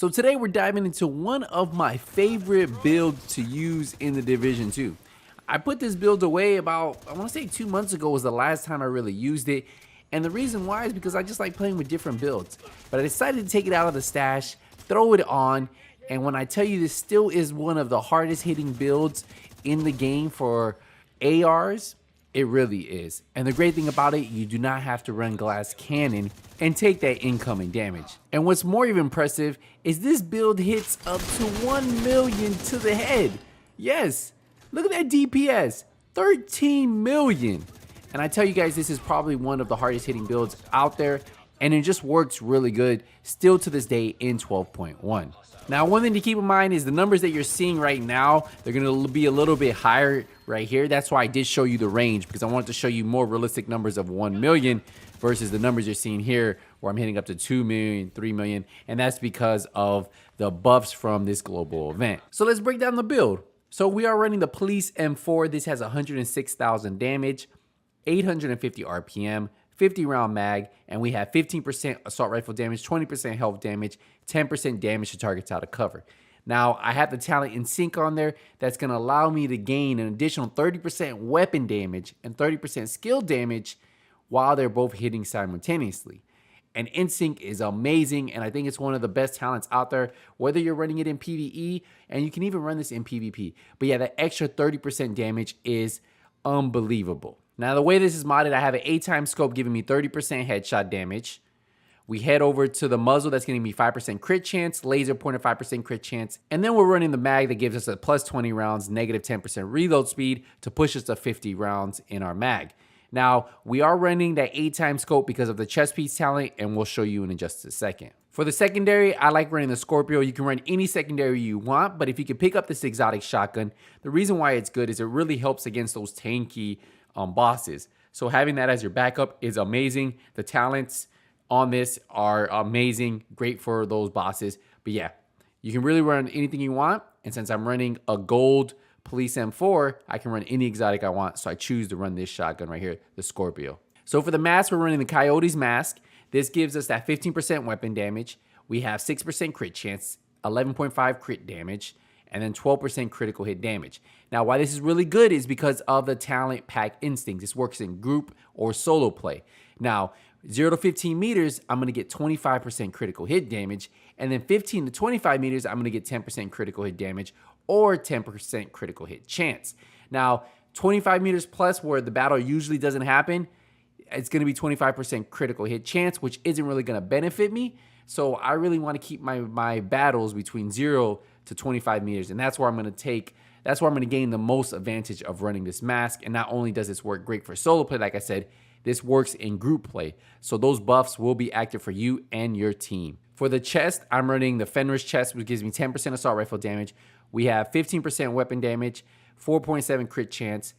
So today we're diving into one of my favorite builds to use in the Division 2. I put this build away about, I want to say 2 months ago was the last time I really used it. And the reason why is because I just like playing with different builds. But I decided to take it out of the stash, throw it on, and when I tell you this still is one of the hardest hitting builds in the game for ARs, it really is. And the great thing about it, you do not have to run glass cannon and take that incoming damage. And what's more even impressive is this build hits up to 1 million to the head. Yes, look at that DPS, 13 million. And I tell you guys, this is probably one of the hardest hitting builds out there, and it just works really good still to this day in 12.1. Now, one thing to keep in mind is the numbers that you're seeing right now, they're going to be a little bit higher right here. That's why I did show you the range, because I wanted to show you more realistic numbers of 1 million versus the numbers you're seeing here where I'm hitting up to 2 million, 3 million, and that's because of the buffs from this global event. So let's break down the build. So we are running the Police M4. This has 106,000 damage, 850 RPM, 50 round mag, and we have 15% assault rifle damage, 20% health damage, 10% damage to targets out of cover. Now, I have the talent in sync on there that's going to allow me to gain an additional 30% weapon damage and 30% skill damage while they're both hitting simultaneously. And InSync is amazing, and I think it's one of the best talents out there, whether you're running it in PvE, and you can even run this in PvP. But yeah, that extra 30% damage is unbelievable. Now, the way this is modded, I have an 8x scope giving me 30% headshot damage. We head over to the muzzle that's giving me 5% crit chance, laser pointer 5% crit chance, and then we're running the mag that gives us a plus 20 rounds, negative 10% reload speed to push us to 50 rounds in our mag. Now, we are running that 8x scope because of the chest piece talent, and we'll show you in just a second. For the secondary, I like running the Scorpio. You can run any secondary you want, but if you can pick up this exotic shotgun, the reason why it's good is it really helps against those tanky bosses. So having that as your backup is amazing. The talents on this are amazing, great for those bosses. But yeah, you can really run anything you want. And since I'm running a gold Police M4, I can run any exotic I want. So I choose to run this shotgun right here, the Scorpio. So for the mask, we're running the Coyote's mask. This gives us that 15% weapon damage. We have 6% crit chance, 11.5 crit damage, and then 12% critical hit damage. Now, why this is really good is because of the talent pack instinct. This works in group or solo play. Now, 0 to 15 meters, I'm going to get 25% critical hit damage, and then 15 to 25 meters, I'm going to get 10% critical hit damage or 10% critical hit chance. Now, 25 meters plus, where the battle usually doesn't happen, it's going to be 25% critical hit chance, which isn't really going to benefit me. So I really want to keep my battles between 0 to 25 meters, and that's where I'm going to gain the most advantage of running this mask. And not only does this work great for solo play, like I said, this works in group play. So those buffs will be active for you and your team. For the chest, I'm running the Fenris chest, which gives me 10% assault rifle damage. We have 15% weapon damage, 4.7 crit chance,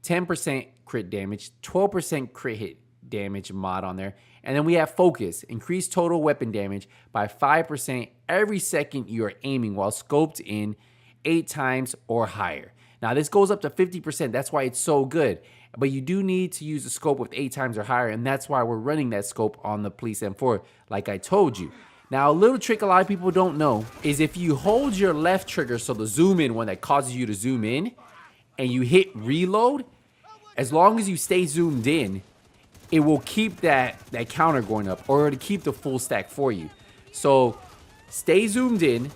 10% crit damage, 12% crit hit damage mod on there. And then we have focus, increase total weapon damage by 5% every second you are aiming while scoped in 8 times or higher. Now this goes up to 50%, that's why it's so good. But you do need to use the scope with 8 times or higher, and that's why we're running that scope on the Police M4, like I told you. Now, a little trick a lot of people don't know is if you hold your left trigger, so the zoom in one that causes you to zoom in, and you hit reload, as long as you stay zoomed in, it will keep that counter going up, or it'll keep the full stack for you. So stay zoomed in,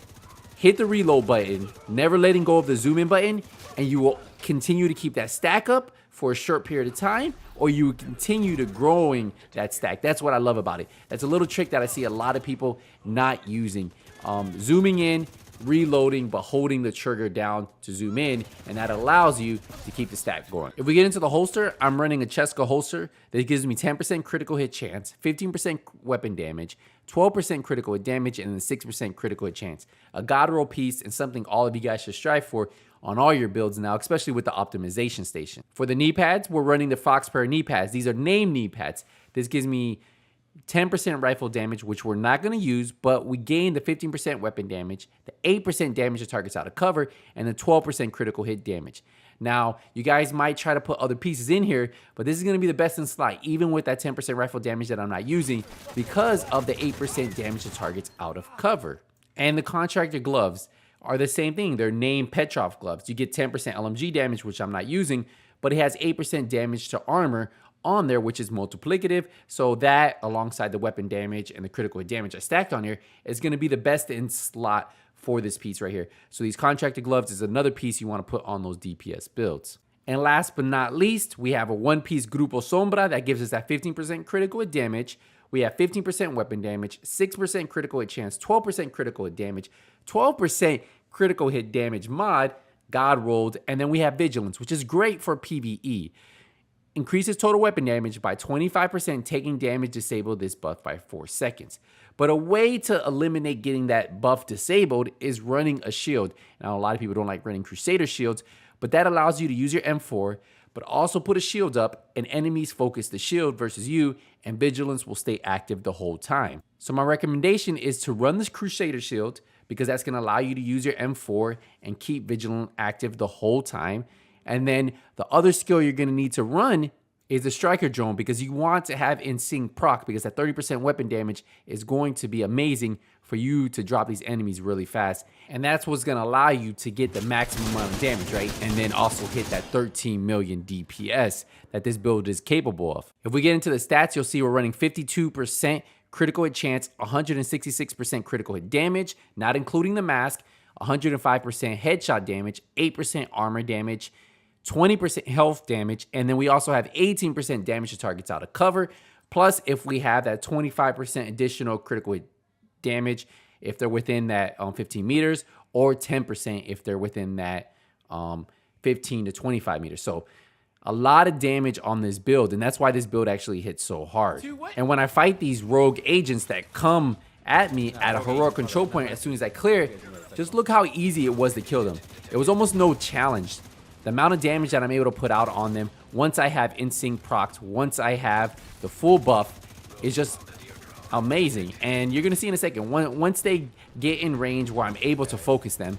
hit the reload button, never letting go of the zoom in button, and you will continue to keep that stack up for a short period of time, or you will continue to growing that stack. That's what I love about it. That's a little trick that I see a lot of people not using. Zooming in, reloading, but holding the trigger down to zoom in, and that allows you to keep the stack going. If we get into the holster, I'm running a Cheska holster that gives me 10% critical hit chance, 15% weapon damage, 12% critical hit damage, and then 6% critical hit chance. A god roll piece, and something all of you guys should strive for on all your builds now, especially with the optimization station. For the knee pads, we're running the Foxpear knee pads. These are named knee pads. This gives me 10% rifle damage, which we're not going to use, but we gain the 15% weapon damage, the 8% damage to targets out of cover, and the 12% critical hit damage. Now, you guys might try to put other pieces in here, but this is going to be the best in slot, even with that 10% rifle damage that I'm not using, because of the 8% damage to targets out of cover. And the contractor gloves are the same thing. They're named Petrov gloves. You get 10% LMG damage, which I'm not using, but it has 8% damage to armor on there, which is multiplicative. So that, alongside the weapon damage and the critical hit damage I stacked on here, is going to be the best in slot for this piece right here. So these contractor gloves is another piece you want to put on those DPS builds. And last but not least, we have a one-piece Grupo Sombra that gives us that 15% critical hit damage. We have 15% weapon damage, 6% critical hit chance, 12% critical hit damage, 12% critical hit damage mod, God rolled, and then we have Vigilance, which is great for PvE. Increases total weapon damage by 25%, taking damage disabled this buff by 4 seconds. But a way to eliminate getting that buff disabled is running a shield. Now, a lot of people don't like running Crusader shields, but that allows you to use your M4, but also put a shield up, and enemies focus the shield versus you, and Vigilance will stay active the whole time. So my recommendation is to run this Crusader shield, because that's going to allow you to use your M4 and keep Vigilant active the whole time. And then the other skill you're going to need to run is the Striker Drone, because you want to have In Sync proc, because that 30% weapon damage is going to be amazing for you to drop these enemies really fast. And that's what's going to allow you to get the maximum amount of damage, right? And then also hit that 13 million DPS that this build is capable of. If we get into the stats, you'll see we're running 52% critical hit chance, 166% critical hit damage, not including the mask, 105% headshot damage, 8% armor damage, 20% health damage, and then we also have 18% damage to targets out of cover. Plus, if we have that 25% additional critical hit damage if they're within that 15 meters, or 10% if they're within that 15 to 25 meters. So a lot of damage on this build, and that's why this build actually hits so hard. And when I fight these rogue agents that come at me at a heroic control point as soon as I clear it, just look how easy it was to kill them. It was almost no challenge. The amount of damage that I'm able to put out on them once I have In Sync procs, once I have the full buff, is just amazing. And you're going to see in a second, once they get in range where I'm able to focus them,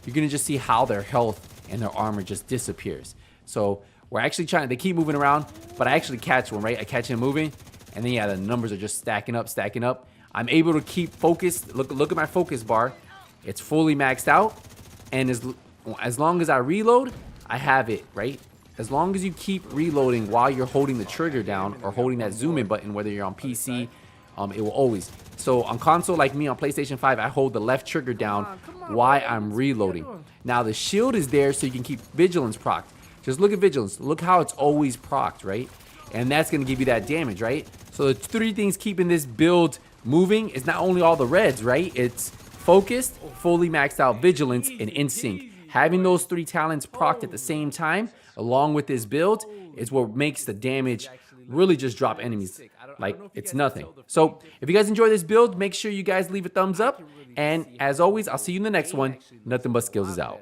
you're going to just see how their health and their armor just disappears. So we're actually trying, they keep moving around, but I actually catch one, right? I catch him moving, and then yeah, the numbers are just stacking up. I'm able to keep focused. Look at my focus bar. It's fully maxed out, and as long as I reload, I have it, right? As long as you keep reloading while you're holding the trigger down or holding that zoom in button, whether you're on PC, it will always. So on console like me on PlayStation 5, I hold the left trigger down while I'm reloading. Now the shield is there so you can keep Vigilance procced. Just look at Vigilance. Look how it's always procced, right? And that's going to give you that damage, right? So the three things keeping this build moving is not only all the reds, right? It's focused, fully maxed out Vigilance, and In Sync. Having those three talents procced at the same time, along with this build, is what makes the damage really just drop enemies like it's nothing. So if you guys enjoy this build, make sure you guys leave a thumbs up. And as always, I'll see you in the next one. Nothing But Skills is out.